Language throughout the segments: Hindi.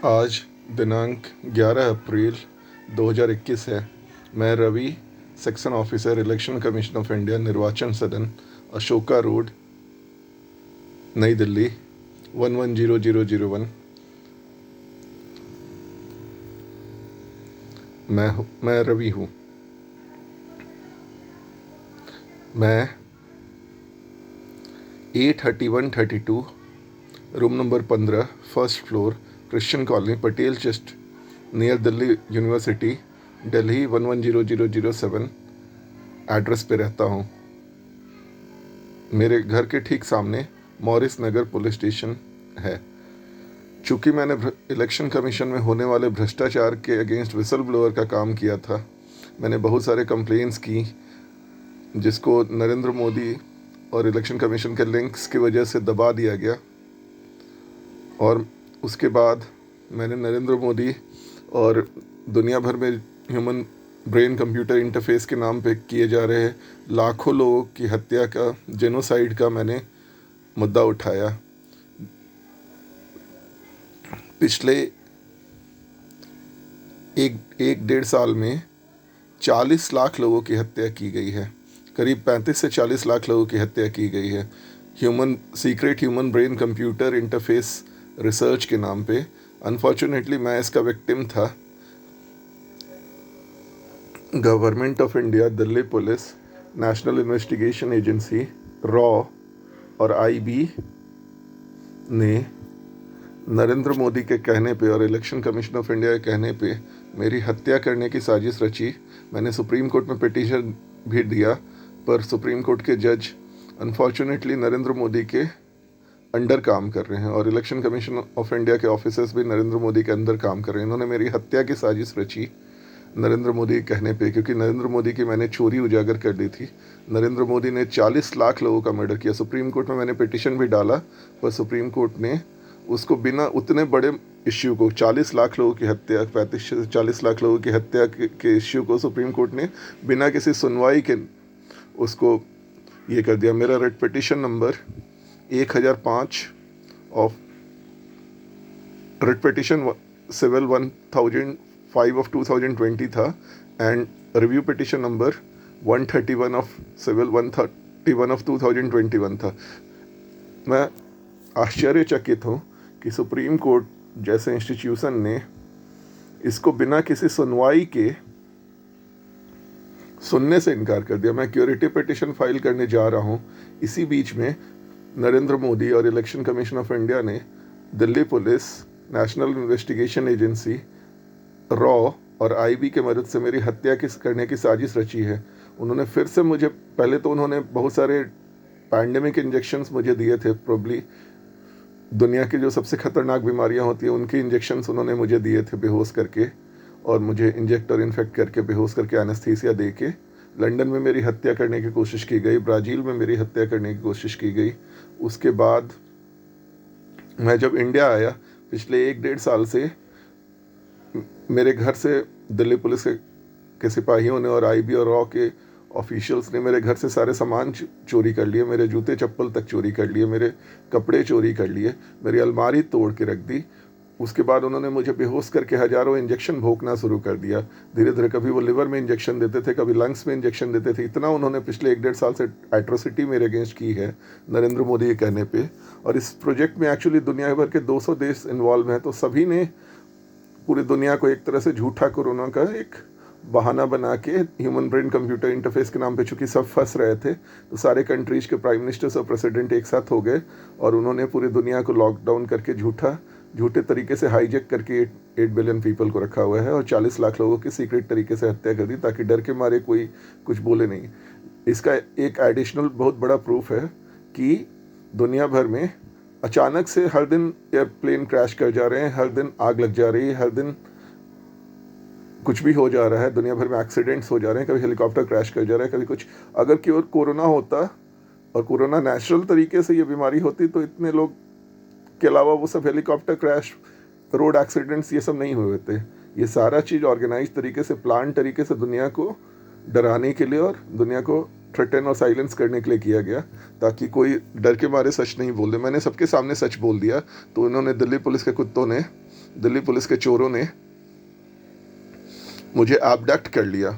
आज दिनांक 11 अप्रैल 2021 है। मैं Ravi, section officer, election commission of India, Nirvachan Sadan, Ashoka road, नई दिल्ली 110001। मैं रवि हूँ। मैं A3132 room number 15 first floor, Christian colony, Patel chest, near Delhi university, Delhi 110007 address पे रहता हूँ। मेरे घर के ठीक सामने मॉरिस नगर पुलिस स्टेशन है। चूँकि मैंने इलेक्शन कमीशन में होने वाले भ्रष्टाचार के अगेंस्ट विसल ब्लोअर का काम किया था, मैंने बहुत सारे कंप्लेंट्स की, जिसको नरेंद्र मोदी और इलेक्शन कमीशन के लिंक्स की वजह से दबा दिया गया। और उसके बाद मैंने नरेंद्र मोदी और दुनिया भर में ह्यूमन ब्रेन कंप्यूटर इंटरफेस के नाम पे किए जा रहे लाखों लोगों की हत्या का, जेनोसाइड का मैंने मुद्दा उठाया। पिछले एक डेढ़ साल में 40 लाख लोगों की हत्या की गई है। करीब 35 से 40 लाख लोगों की हत्या की गई है secret human brain computer interface research के नाम पे। अनफॉर्चुनेटली मैं इसका विक्टिम था। Government of India, Delhi police, national Investigation agency, raw और आईबी ने नरेंद्र मोदी के कहने पे और इलेक्शन कमीशन ऑफ इंडिया के कहने पे मेरी हत्या करने की साजिश रची। मैंने सुप्रीम कोर्ट में पिटीशन भी दिया, पर सुप्रीम कोर्ट के जज अनफॉर्चुनेटली नरेंद्र मोदी के अंडर काम कर रहे हैं और इलेक्शन कमीशन ऑफ इंडिया के ऑफिसर्स भी नरेंद्र मोदी के अंदर काम कर रहे हैं। इन्होंने मेरी हत्या की साजिश रची नरेंद्र मोदी के कहने पे, क्योंकि नरेंद्र मोदी की मैंने चोरी उजागर कर दी थी। नरेंद्र मोदी ने 40 लाख लोगों का मर्डर किया। सुप्रीम कोर्ट में मैंने पिटीशन भी डाला, पर सुप्रीम कोर्ट ने उसको बिना उतने बड़े इश्यू को, 40 लाख लोगों की हत्या, 35 से 40 लाख लोगों की हत्या के इश्यू को सुप्रीम कोर्ट ने बिना किसी सुनवाई के उसको ये कर दिया। मेरा writ petition number 1005 of writ petition civil 1005 of 2020 था, and review petition number 131 of civil 131 of 2021 था। मैं आश्चर्यचकित हूँ कि सुप्रीम कोर्ट जैसे इंस्टीट्यूशन ने इसको बिना किसी सुनवाई के सुनने से इनकार कर दिया। मैं क्यूरेटिव पिटीशन फाइल करने जा रहा हूँ। इसी बीच में नरेंद्र मोदी और इलेक्शन कमीशन ऑफ इंडिया ने Delhi police, national Investigation agency, raw और आईबी के मदद से मेरी हत्या करने की साजिश रची है। उन्होंने फिर से मुझे, पहले तो उन्होंने बहुत सारे पैंडेमिक इंजेक्शंस मुझे दिए थे। प्रोबली दुनिया की जो सबसे खतरनाक बीमारियां होती हैं उनकी इंजेक्शंस उन्होंने मुझे दिए थे बेहोश करके, और मुझे इंजेक्ट और इन्फेक्ट करके बेहोश करके एनेस्थीसिया दे के। लंदन में मेरी हत्या करने की कोशिश की गई, ब्राज़ील में मेरी हत्या करने की कोशिश की गई। उसके बाद मैं जब इंडिया आया, पिछले एक डेढ़ साल से मेरे घर से दिल्ली पुलिस के सिपाहियों ने और आईबी और रॉ के ऑफिशियल्स ने मेरे घर से सारे सामान चोरी कर लिए। मेरे जूते चप्पल तक चोरी कर लिए, मेरे कपड़े चोरी कर लिए, मेरी अलमारी तोड़ के रख दी। उसके बाद उन्होंने मुझे बेहोश करके हज़ारों इंजेक्शन भोंकना शुरू कर दिया। धीरे धीरे कभी वो लिवर में इंजेक्शन देते थे, कभी लंग्स में इंजेक्शन देते थे। इतना उन्होंने पिछले एक डेढ़ साल से एट्रोसिटी मेरे अगेंस्ट की है नरेंद्र मोदी के कहने पे। और इस प्रोजेक्ट में एक्चुअली दुनिया भर के 200 देश इन्वॉल्व हैं, तो सभी ने पूरी दुनिया को एक तरह से झूठा कोरोना का एक बहाना बना के ह्यूमन ब्रेन कंप्यूटर इंटरफेस के नाम पे, चूँकि सब फंस रहे थे, तो सारे कंट्रीज के प्राइम मिनिस्टर्स और प्रेसिडेंट एक साथ हो गए और उन्होंने पूरी दुनिया को लॉकडाउन करके झूठे तरीके से हाईजेक करके 8 बिलियन पीपल को रखा हुआ है और 40 लाख लोगों की सीक्रेट तरीके से हत्या कर दी, ताकि डर के मारे कोई कुछ बोले नहीं। इसका एक एडिशनल बहुत बड़ा प्रूफ है कि दुनिया भर में अचानक से हर दिन एयरप्लेन क्रैश कर जा रहे हैं, हर दिन आग लग जा रही है, हर दिन कुछ भी हो जा रहा है। दुनिया भर में एक्सीडेंट्स हो जा रहे हैं, कभी हेलीकॉप्टर क्रैश कर जा रहा है, कभी कुछ। अगर क्योर कोरोना होता और कोरोना नेचुरल तरीके से ये बीमारी होती, तो इतने लोग के अलावा वो सब हेलीकॉप्टर क्रैश, रोड एक्सीडेंट्स, ये सब नहीं हुए थे। ये सारा चीज़ ऑर्गेनाइज तरीके से, प्लान तरीके से दुनिया को डराने के लिए और दुनिया को थ्रेटन और साइलेंस करने के लिए किया गया, ताकि कोई डर के मारे सच नहीं बोल दे। मैंने सबके सामने सच बोल दिया, तो उन्होंने, दिल्ली पुलिस के कुत्तों ने दिल्ली पुलिस के चोरों ने मुझे एब्डक्ट कर लिया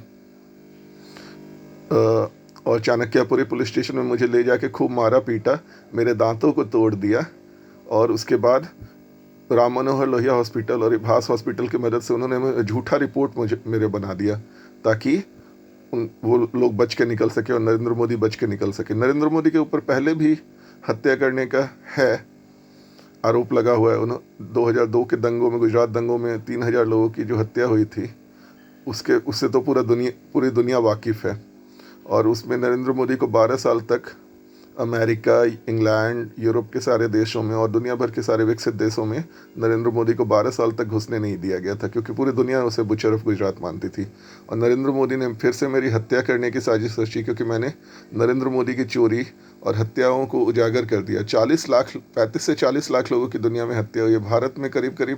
और चाणक्यपुरी पुलिस स्टेशन में मुझे ले जाके खूब मारा पीटा, मेरे दांतों को तोड़ दिया और उसके बाद राम मनोहर लोहिया हॉस्पिटल और इभास हॉस्पिटल की मदद से उन्होंने झूठा रिपोर्ट मुझे मेरे बना दिया ताकि वो लोग बच के निकल सके और नरेंद्र मोदी बच के निकल सके। नरेंद्र मोदी के ऊपर पहले भी हत्या करने का है आरोप लगा हुआ है। 2002 के दंगों में, गुजरात दंगों में 3000 लोगों की जो हत्या हुई थी, उससे तो पूरी दुनिया वाकिफ़ है। और उसमें नरेंद्र मोदी को 12 साल तक अमेरिका, इंग्लैंड, यूरोप के सारे देशों में और दुनिया भर के सारे विकसित देशों में नरेंद्र मोदी को 12 साल तक घुसने नहीं दिया गया था, क्योंकि पूरी दुनिया उसे बुचर ऑफ गुजरात मानती थी। और नरेंद्र मोदी ने फिर से मेरी हत्या करने की साजिश रची, क्योंकि मैंने नरेंद्र मोदी की चोरी और हत्याओं को उजागर कर दिया। 35 से 40 लाख लोगों की दुनिया में हत्या हुई है। भारत में करीब करीब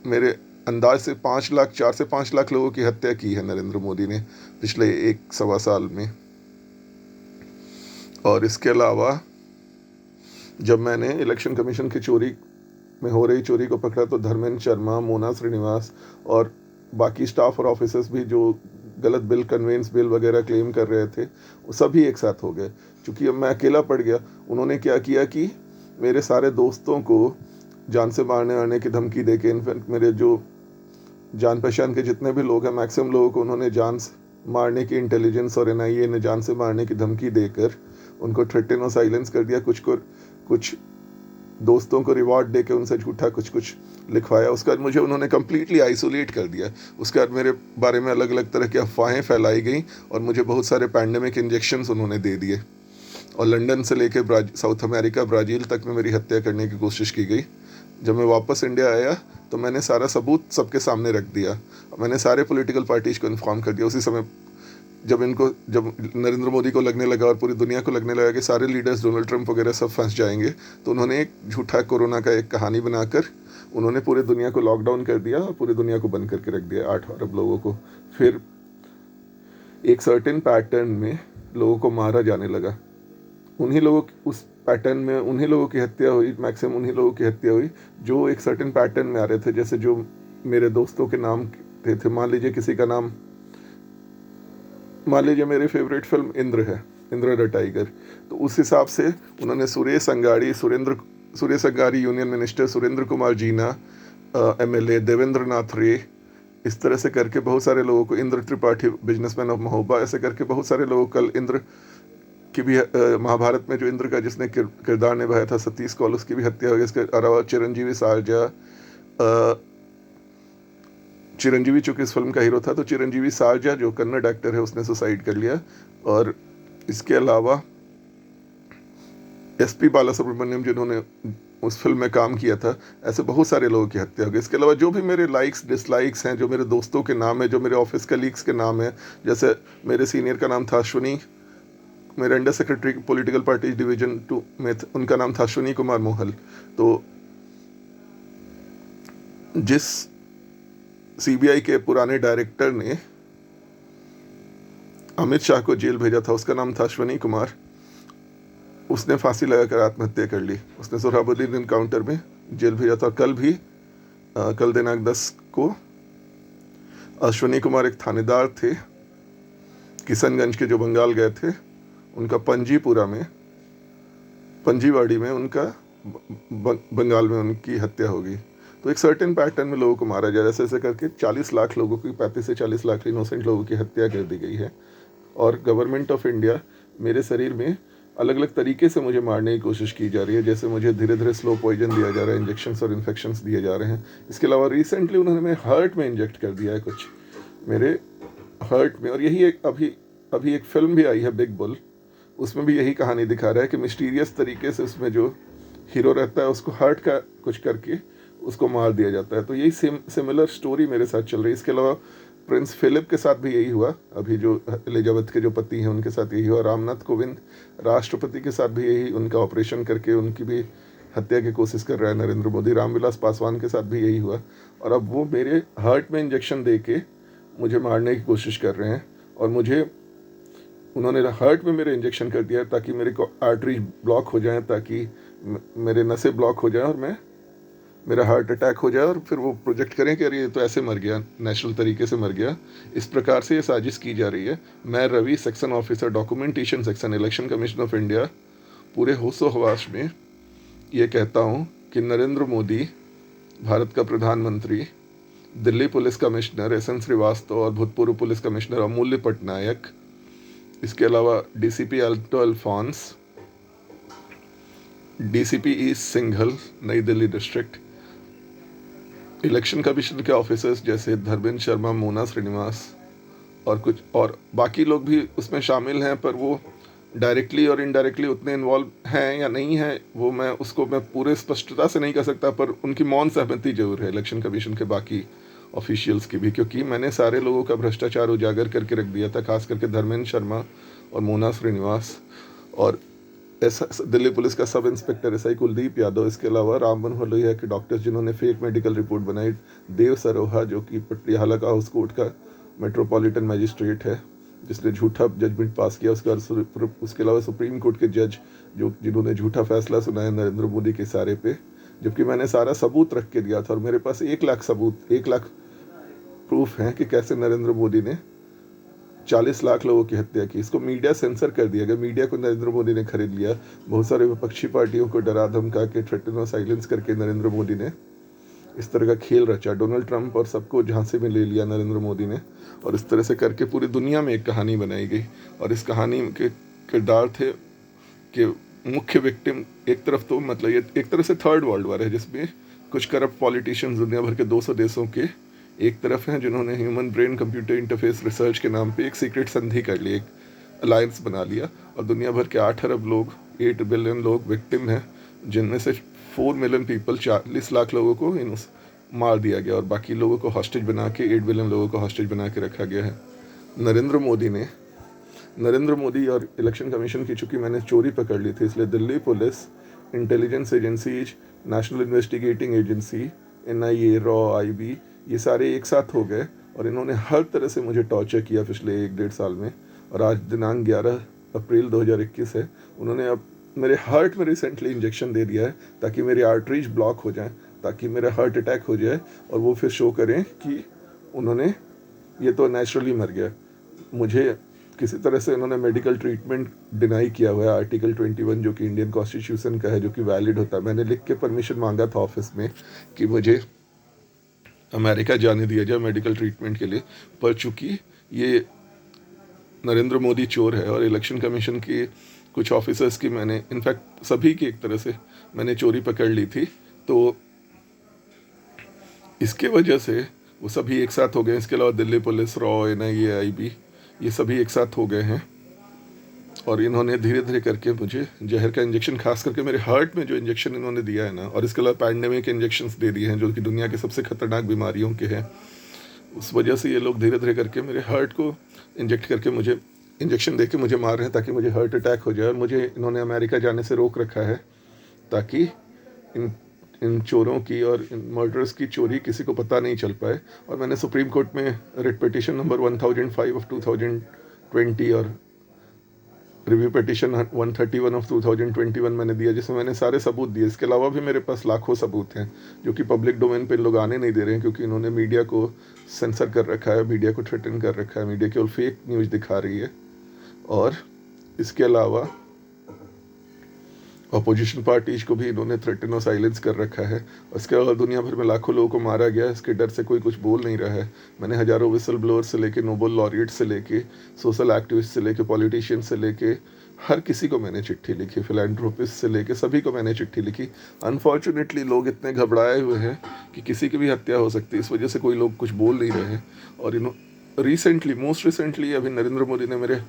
मेरे अंदाज से 4 से 5 लाख लोगों की हत्या की है नरेंद्र मोदी ने पिछले 1 सवा साल में। और इसके अलावा जब मैंने इलेक्शन कमीशन की चोरी में हो रही चोरी को पकड़ा, तो धर्मेंद्र शर्मा, मोना श्रीनिवास और बाकी स्टाफ और ऑफिसर्स भी जो गलत बिल, कन्वेंस बिल वगैरह क्लेम कर रहे थे, वो सभी एक साथ हो गए। चूँकि अब मैं अकेला पड़ गया, उन्होंने क्या किया कि मेरे सारे दोस्तों को जान से मारने आने की धमकी दे के, इनफैक्ट मेरे जो जान पहचान के जितने भी लोग हैं, मैक्सिमम लोगों को उन्होंने जान मारने की, इंटेलिजेंस और NIA ने जान से मारने की धमकी देकर उनको थ्रेटन और साइलेंस कर दिया। कुछ दोस्तों को रिवॉर्ड दे के उनसे झूठा कुछ लिखवाया। उसके बाद मुझे उन्होंने कम्प्लीटली आइसोलेट कर दिया। उसके बाद मेरे बारे में अलग अलग तरह की अफवाहें फैलाई गई और मुझे बहुत सारे पैंडेमिक इंजेक्शंस उन्होंने दे दिए। और लंदन से लेके साउथ अमेरिका, ब्राज़ील तक में मेरी हत्या करने की कोशिश की गई। जब मैं वापस इंडिया आया तो मैंने सारा सबूत सबके सामने रख दिया। मैंने सारे पॉलिटिकल पार्टीज़ को इन्फॉर्म कर दिया। उसी समय जब नरेंद्र मोदी को लगने लगा और पूरी दुनिया को लगने लगा कि सारे लीडर्स, डोनाल्ड ट्रंप वगैरह सब फंस जाएंगे, तो उन्होंने एक झूठा कोरोना का एक कहानी बनाकर उन्होंने पूरी दुनिया को लॉकडाउन कर दिया और पूरी दुनिया को बंद करके रख दिया, 8 अरब लोगों को। फिर एक सर्टेन पैटर्न में लोगों को मारा जाने लगा। उस पैटर्न में उन्हीं लोगों की हत्या हुई, मैक्सिमम उन्हीं लोगों की हत्या हुई जो एक सर्टेन पैटर्न में आ रहे थे। जैसे जो मेरे दोस्तों के नाम थे, मान लीजिए किसी का नाम, मान लीजिए मेरी फेवरेट फिल्म इंद्र है, इंद्र द टाइगर, तो उस हिसाब से उन्होंने सुरेश अंगाड़ी यूनियन मिनिस्टर, सुरेंद्र कुमार जीना MLA, देवेंद्र नाथ रे, इस तरह से करके बहुत सारे लोगों को, इंद्र त्रिपाठी बिजनेसमैन ऑफ महोबा, ऐसे करके बहुत सारे लोगों, कल इंद्र की भी महाभारत में जो इंद्र का जिसने किरदार निभाया था, सतीश कौल, उसकी भी हत्या हो गई। इसके अलावा चिरंजीवी चूँकि इस फिल्म का हीरो था, तो चिरंजीवी सारजा जो कन्नड़ एक्टर है, उसने सुसाइड कर लिया। और इसके अलावा SP बालासुब्रमण्यम जिन्होंने उस फिल्म में काम किया था, ऐसे बहुत सारे लोगों की हत्या हो गई। इसके अलावा जो भी मेरे लाइक्स डिसलाइक्स हैं, जो मेरे दोस्तों के नाम है, जो मेरे ऑफिस कलीग्स के नाम है, जैसे मेरे सीनियर का नाम था अश्विनी, मेरे under secretary political party division 2 में उनका नाम था अश्विनी कुमार मोहल। तो जिस CBI के पुराने डायरेक्टर ने अमित शाह को जेल भेजा था, उसका नाम था अश्विनी कुमार, उसने फांसी लगाकर आत्महत्या कर ली। उसने सोहराबुद्दीन एनकाउंटर में जेल भेजा था। कल दिनांक 10 को अश्विनी कुमार एक थानेदार थे किशनगंज के, जो बंगाल गए थे, उनका पंजीवाड़ी में उनका बंगाल में उनकी हत्या हो गई। तो एक सर्टेन पैटर्न में लोगों को मारा जाए, ऐसे करके 40 लाख लोगों की, 35 से 40 लाख इनोसेंट लोगों की हत्या कर दी गई है। और गवर्नमेंट ऑफ इंडिया मेरे शरीर में अलग अलग तरीके से मुझे मारने की कोशिश की जा रही है। जैसे मुझे धीरे धीरे स्लो पॉइजन दिया जा रहा है, इंजेक्शंस और इन्फेक्शंस दिए जा रहे हैं। इसके अलावा रिसेंटली उन्होंने मेरे हार्ट में इंजेक्ट कर दिया है कुछ, मेरे हार्ट में। और यही एक अभी एक फिल्म भी आई है, बिग बुल, उसमें भी यही कहानी दिखा रहा है कि मिस्टीरियस तरीके से उसमें जो हीरो रहता है उसको हार्ट का कुछ करके उसको मार दिया जाता है। तो यही सिमिलर स्टोरी मेरे साथ चल रही है। इसके अलावा प्रिंस फिलिप के साथ भी यही हुआ, अभी जो एलिजाबेथ के जो पति हैं उनके साथ यही हुआ। रामनाथ कोविंद राष्ट्रपति के साथ भी यही, उनका ऑपरेशन करके उनकी भी हत्या की कोशिश कर रहा है नरेंद्र मोदी। रामविलास पासवान के साथ भी यही हुआ। और अब वो मेरे हार्ट में इंजेक्शन दे के मुझे मारने की कोशिश कर रहे हैं। और उन्होंने हार्ट में मेरे इंजेक्शन कर दिया ताकि मेरे को आर्टरी ब्लॉक हो जाए, ताकि मेरे नसें ब्लॉक हो जाएं और मैं मेरा हार्ट अटैक हो जाए और फिर वो प्रोजेक्ट करें कि अरे ये तो ऐसे मर गया, नेचुरल तरीके से मर गया। इस प्रकार से ये साजिश की जा रही है। मैं Ravi, section officer documentation section, election commission of India, पूरे होशो हवास में ये कहता हूँ कि नरेंद्र मोदी, भारत का प्रधानमंत्री, Delhi police commissioner S N. Srivastava और भूतपूर्व पुलिस कमिश्नर अमूल्य पटनायक, इसके अलावा DCP Alto Alphonse, DCP east Singhal, नई दिल्ली डिस्ट्रिक्ट, इलेक्शन कमीशन के ऑफिसर्स जैसे धर्मेंद्र शर्मा, मोना श्रीनिवास और कुछ और बाकी लोग भी उसमें शामिल हैं, पर वो डायरेक्टली और इनडायरेक्टली उतने इन्वॉल्व हैं या नहीं हैं वो मैं पूरे स्पष्टता से नहीं कह सकता, पर उनकी मौन सहमति जरूर है इलेक्शन कमीशन के बाकी ऑफिशियल्स की भी, क्योंकि मैंने सारे लोगों का भ्रष्टाचार उजागर करके रख दिया था, खास करके धर्मेंद्र शर्मा और मोना श्रीनिवास और दिल्ली पुलिस का sub inspector SI Kuldeep Yadav, इसके अलावा राम मनोहर लोहिया के डॉक्टर्स जिन्होंने फेक मेडिकल रिपोर्ट बनाई, देव सरोहा जो कि पटियाला का हाउस कोर्ट का मेट्रोपॉलिटन मजिस्ट्रेट है जिसने झूठा जजमेंट पास किया, उसके अलावा सुप्रीम कोर्ट के जज जिन्होंने झूठा फैसला सुनाया नरेंद्र मोदी के इशारे पे, जबकि मैंने सारा सबूत रख के दिया था और मेरे पास 1 लाख सबूत, 1 लाख प्रूफ हैं कि कैसे नरेंद्र मोदी ने 40 लाख लोगों की हत्या की। इसको मीडिया सेंसर कर दिया गया, मीडिया को नरेंद्र मोदी ने खरीद लिया। बहुत सारे विपक्षी पार्टियों को डरा धमका के, थ्रेटन और साइलेंस करके नरेंद्र मोदी ने इस तरह का खेल रचा। डोनाल्ड ट्रंप और सबको झांसे में ले लिया नरेंद्र मोदी ने, और इस तरह से करके पूरी दुनिया में एक कहानी बनाई गई। और इस कहानी के किरदार थे कि मुख्य विक्टिम एक तरफ तो मतलब ये एक तरह से थर्ड वर्ल्ड वार है जिसमें कुछ करप्ट पॉलिटिशियंस दुनिया भर के 200 देशों के एक तरफ हैं जिन्होंने human brain computer interface research के नाम पे एक सीक्रेट संधि कर ली, एक अलायंस बना लिया, और दुनिया भर के 8 अरब लोग, 8 बिलियन लोग विक्टिम हैं, जिनमें से 4 मिलियन पीपल, 40 लाख लोगों को मार दिया गया और बाकी लोगों को हॉस्टेज बना के 8 बिलियन लोगों को हॉस्टेज बना के रखा गया है। नरेंद्र मोदी और इलेक्शन कमीशन की चूंकि मैंने चोरी पकड़ ली थी, इसलिए Delhi police, intelligence agencies, national investigating agency, NIA, raw, IB, ये सारे एक साथ हो गए और इन्होंने हर तरह से मुझे टॉर्चर किया पिछले 1-1.5 साल में। और आज दिनांक 11 अप्रैल 2021 है। उन्होंने अब मेरे हार्ट में रिसेंटली इंजेक्शन दे दिया है ताकि मेरी आर्टरीज ब्लॉक हो जाए, ताकि मेरा हार्ट अटैक हो जाए और वो फिर शो करें कि उन्होंने ये तो नेचुरली मर गया। मुझे किसी तरह से उन्होंने मेडिकल ट्रीटमेंट डिनाई किया हुआ है, आर्टिकल 21 जो कि इंडियन कॉन्स्टिट्यूशन का है, जो कि वैलिड होता है। मैंने लिख के परमिशन मांगा था ऑफिस में कि मुझे अमेरिका जाने दिया जाए मेडिकल ट्रीटमेंट के लिए, पर चूंकि ये नरेंद्र मोदी चोर है और इलेक्शन कमीशन की कुछ ऑफिसर्स की मैंने, इनफैक्ट सभी की एक तरह से मैंने चोरी पकड़ ली थी, तो इसके वजह से वो सभी एक साथ हो गए। इसके अलावा Delhi police, raw, NIA, IB, ये सभी एक साथ हो गए हैं और इन्होंने धीरे धीरे करके मुझे जहर का इंजेक्शन, खास करके मेरे हार्ट में जो इंजेक्शन इन्होंने दिया है ना, और इसके अलावा पैंडेमिक इंजेक्शंस दे दिए हैं जो कि दुनिया की सबसे खतरनाक बीमारियों के हैं, उस वजह से ये लोग धीरे धीरे करके मेरे हार्ट को इंजेक्ट करके मुझे इंजेक्शन दे के मुझे मार रहे हैं ताकि मुझे हार्ट अटैक हो जाए। और मुझे इन्होंने अमेरिका जाने से रोक रखा है ताकि इन चोरों की और इन मर्डर्स की चोरी किसी को पता नहीं चल पाए। और मैंने सुप्रीम कोर्ट में रिट पिटीशन नंबर 1005 ऑफ 2020 और रिव्यू पिटीशन 131 ऑफ 2021 मैंने दिया, जिसमें मैंने सारे सबूत दिए। इसके अलावा भी मेरे पास लाखों सबूत हैं जो कि पब्लिक डोमेन पे लोग आने नहीं दे रहे हैं, क्योंकि इन्होंने मीडिया को सेंसर कर रखा है, मीडिया को थ्रेटन कर रखा है, मीडिया केवल फेक न्यूज़ दिखा रही है। और इसके अलावा अपोजिशन पार्टीज को भी इन्होंने थ्रेटन और साइलेंस कर रखा है। इसके अलावा दुनिया भर में लाखों लोगों को मारा गया, इसके डर से कोई कुछ बोल नहीं रहा है। मैंने हज़ारों विसल ब्लोअर से लेके, नोबेल लॉरिएट से लेके, सोशल एक्टिविस्ट से लेके, पॉलिटिशियन से लेके, हर किसी को मैंने चिट्ठी लिखी, फिलैंथ्रोपिस्ट से लेके सभी को मैंने चिट्ठी लिखी। अनफॉर्चुनेटली लोग इतने घबराए हुए हैं कि किसी की भी हत्या हो सकती है, इस वजह से कोई लोग कुछ बोल नहीं रहे हैं। और मोस्ट रिसेंटली अभी नरेंद्र मोदी ने मेरे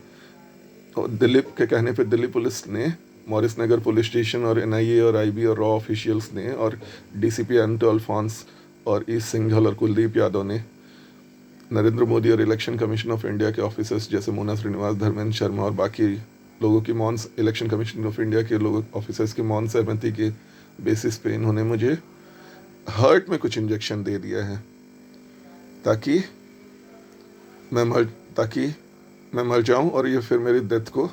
दिल्ली के कहने पर दिल्ली पुलिस ने, मॉरिस नगर पुलिस स्टेशन और एनआईए और आईबी और रॉ ऑफिशियल्स ने और डीसीपी एंटो अल्फॉन्स और ईस्ट सिंघल और कुलदीप यादव ने नरेंद्र मोदी और इलेक्शन कमीशन ऑफ इंडिया के ऑफिसर्स जैसे मोना श्रीनिवास, धर्मेंद्र शर्मा और बाकी लोगों की मौन, इलेक्शन कमीशन ऑफ इंडिया के लोगों ऑफिसर्स की मौन सहमति के बेसिस पे इन्होंने मुझे हार्ट में कुछ इंजेक्शन दे दिया है ताकि मैं मर जाऊं और ये फिर मेरी डेथ को,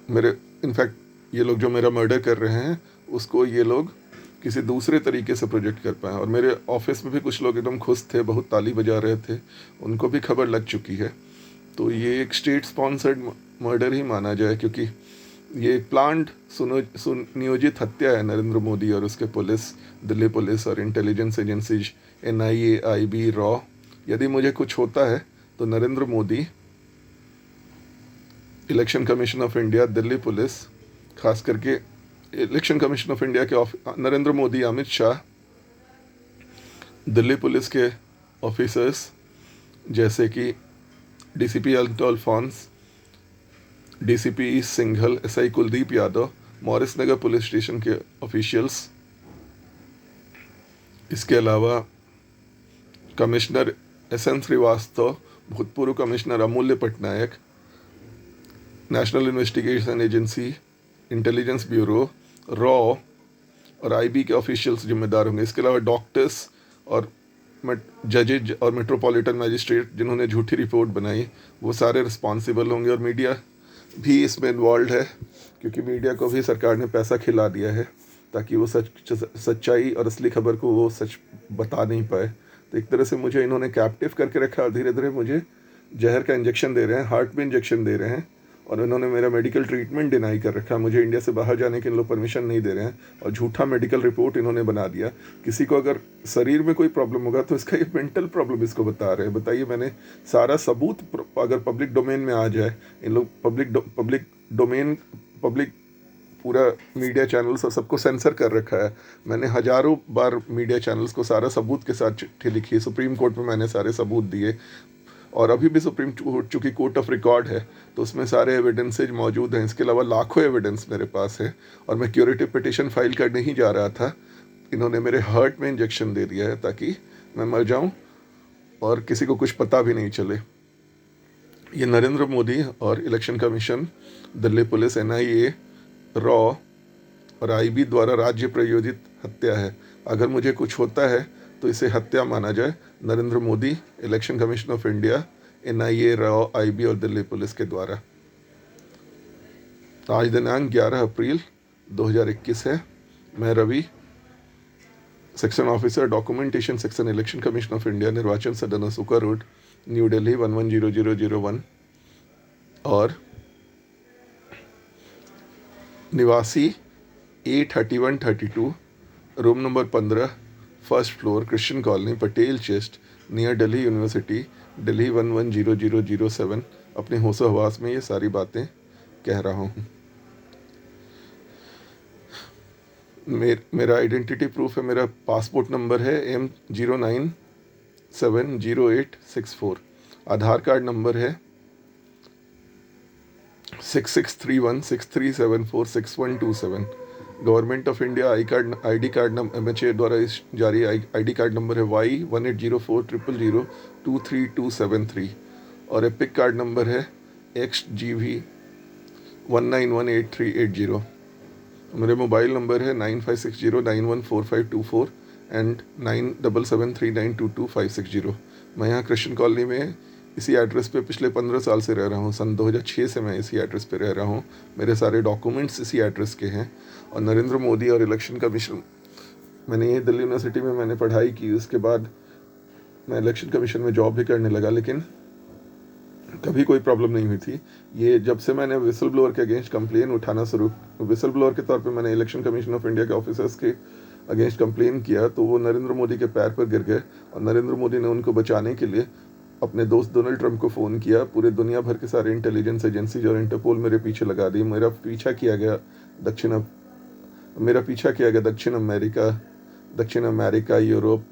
मेरे इनफैक्ट ये लोग जो मेरा मर्डर कर रहे हैं उसको ये लोग किसी दूसरे तरीके से प्रोजेक्ट कर पाएँ। और मेरे ऑफिस में भी कुछ लोग एकदम खुश थे, बहुत ताली बजा रहे थे, उनको भी खबर लग चुकी है। तो ये एक स्टेट स्पॉन्सर्ड मर्डर ही माना जाए, क्योंकि ये प्लान्ड सुनियोजित हत्या है नरेंद्र मोदी और उसके पुलिस, दिल्ली पुलिस और इंटेलिजेंस एजेंसीज NIA, IB, रॉ। यदि मुझे कुछ होता है तो Narendra Modi, election commission of India, Delhi Police, खास करके इलेक्शन कमीशन ऑफ इंडिया के नरेंद्र मोदी, अमित शाह, दिल्ली पुलिस के ऑफिसर्स जैसे कि DCP Alphonse, DCP east Singhal, SI Kuldeep Yadav, Maurice Nagar police station के ऑफिशियल्स, इसके अलावा कमिश्नर SN श्रीवास्तव, भूतपूर्व commissioner Amulya Patnaik, National Investigation agency, intelligence bureau, raw और IB के ऑफिशियल्स जिम्मेदार होंगे। इसके अलावा डॉक्टर्स और जजेज और मेट्रोपॉलिटन मैजिस्ट्रेट जिन्होंने झूठी रिपोर्ट बनाई, वो सारे रिस्पॉन्सिबल होंगे। और मीडिया भी इसमें इन्वॉल्व है, क्योंकि मीडिया को भी सरकार ने पैसा खिला दिया है ताकि वो सच्चाई और असली खबर को वो सच बता नहीं पाए। तो एक तरह से मुझे इन्होंने कैप्टिव करके रखा और धीरे धीरे मुझे जहर का इंजेक्शन दे रहे हैं, हार्ट में इंजेक्शन दे रहे हैं, और इन्होंने मेरा मेडिकल ट्रीटमेंट डिनाई कर रखा है। मुझे इंडिया से बाहर जाने के इन लोग परमिशन नहीं दे रहे हैं, और झूठा मेडिकल रिपोर्ट इन्होंने बना दिया। किसी को अगर शरीर में कोई प्रॉब्लम होगा तो इसका ये मेंटल प्रॉब्लम इसको बता रहे हैं। बताइए, मैंने सारा सबूत अगर पब्लिक डोमेन में आ जाए, इन लोग पब्लिक पूरा मीडिया चैनल्स और सबको सेंसर कर रखा है। मैंने हज़ारों बार मीडिया चैनल्स को सारा सबूत के साथ चिट्ठी लिखी, सुप्रीम कोर्ट में मैंने सारे सबूत दिए, और अभी भी सुप्रीम कोर्ट चूँकि कोर्ट ऑफ रिकॉर्ड है तो उसमें सारे एविडेंसेज मौजूद हैं। इसके अलावा लाखों एविडेंस मेरे पास है, और मैं क्यूरेटिव पिटिशन फाइल करने ही जा रहा था। इन्होंने मेरे हार्ट में इंजेक्शन दे दिया है ताकि मैं मर जाऊं और किसी को कुछ पता भी नहीं चले। ये नरेंद्र मोदी और election commission, Delhi police, NIA, raw और IB द्वारा राज्य प्रायोजित हत्या है। अगर मुझे कुछ होता है तो इसे हत्या माना जाए Narendra Modi, election commission of India, NIA, रॉ, IB और दिल्ली पुलिस के द्वारा। आज दिनांक 11 अप्रैल 2021 है। मैं Ravi, section officer, documentation section, election commission of India, Nirvachan Sadan, Ashoka road, new Delhi 110001, और निवासी A3132, room number 15, first floor, Christian colony, Patel chest, near Delhi university, Delhi 110007। अपने होशो हवास में ये सारी बातें कह रहा हूँ। मेरा आइडेंटिटी प्रूफ है, मेरा पासपोर्ट नंबर है M0970864। आधार कार्ड नंबर है 663163746127। Government of India ID card number MHA द्वारा जारी ID कार्ड नंबर है Y180400023273, और एपिक कार्ड नंबर है XGV 1918380। मेरे मोबाइल नंबर है 9560914524 एंड 9773922560। मैं यहाँ कृष्ण कॉलोनी में इसी एड्रेस पे पिछले 15 साल से रह रहा हूँ। सन 2006 से मैं इसी एड्रेस पे रह रहा हूँ। मेरे सारे डॉक्यूमेंट्स इसी एड्रेस के हैं। और नरेंद्र मोदी और इलेक्शन कमीशन, मैंने ये दिल्ली यूनिवर्सिटी में मैंने पढ़ाई की, उसके बाद मैं इलेक्शन कमीशन में जॉब भी करने लगा, लेकिन कभी कोई प्रॉब्लम नहीं हुई थी। ये जब से मैंने विसल ब्लोअर के अगेंस्ट कंप्लेन उठाना शुरू, विसल ब्लोअर के तौर पे मैंने इलेक्शन कमीशन ऑफ इंडिया के ऑफिसर्स के अगेंस्ट कंप्लेन किया, तो वो नरेंद्र मोदी के पैर पर गिर गए, और नरेंद्र मोदी ने उनको बचाने के लिए अपने दोस्त डोनाल्ड ट्रंप को फ़ोन किया। पूरे दुनिया भर के सारे इंटेलिजेंस एजेंसीज और इंटरपोल मेरे पीछे लगा दी। मेरा पीछा किया गया दक्षिण अमेरिका, यूरोप,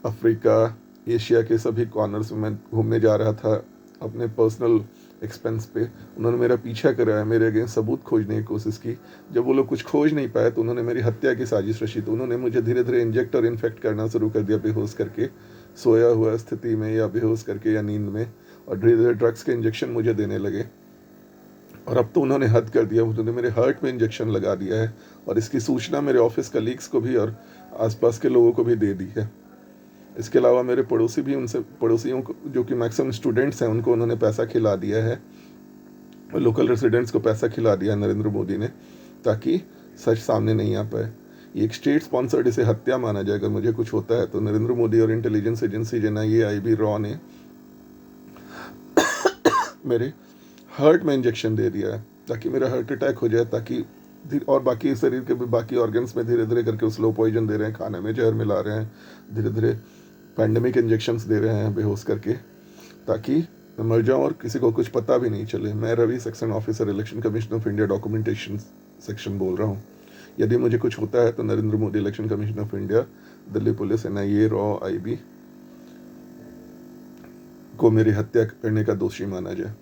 अफ्रीका, एशिया के सभी कॉर्नर्स में मैं घूमने जा रहा था अपने पर्सनल एक्सपेंस पे। उन्होंने मेरा पीछा कराया, मेरे अगेंस्ट सबूत खोजने की कोशिश की। जब वो लोग कुछ खोज नहीं पाए तो उन्होंने मेरी हत्या की साजिश रची। तो उन्होंने मुझे धीरे धीरे इंजेक्ट और इन्फेक्ट करना शुरू कर दिया, बेहोश करके, सोया हुआ स्थिति में या बेहोश करके या नींद में, और धीरे धीरे ड्रग्स के इंजेक्शन मुझे देने लगे। और अब तो उन्होंने हद कर दिया, उन्होंने मेरे हार्ट में इंजेक्शन लगा दिया है, और इसकी सूचना मेरे ऑफिस कलीग्स को भी और आसपास के लोगों को भी दे दी है। इसके अलावा मेरे पड़ोसियों को, जो कि मैक्सिमम स्टूडेंट्स हैं, उनको उन्होंने पैसा खिला दिया है, और लोकल रेसिडेंट्स को पैसा खिला दिया नरेंद्र मोदी ने, ताकि सच सामने नहीं आ पाए। ये एक स्टेट स्पॉन्सर्ड इसे हत्या माना जाए अगर मुझे कुछ होता है तो। नरेंद्र मोदी और intelligence agency NIA, IB, raw ने मेरे हार्ट में इंजेक्शन दे दिया है ताकि मेरा हार्ट अटैक हो जाए, ताकि और बाकी शरीर के भी बाकी ऑर्गन्स में धीरे धीरे करके स्लो पॉइजन दे रहे हैं, खाने में जहर मिला रहे हैं, धीरे धीरे पैंडमिक इंजेक्शंस दे रहे हैं बेहोश करके, ताकि मैं मर जाऊं और किसी को कुछ पता भी नहीं चले। मैं Ravi, section officer, election commission of India, documentation section बोल रहा हूँ। यदि मुझे कुछ होता है तो Narendra Modi, election commission of India, Delhi police, NIA, रॉ, IB को मेरी हत्या करने का दोषी माना जाए।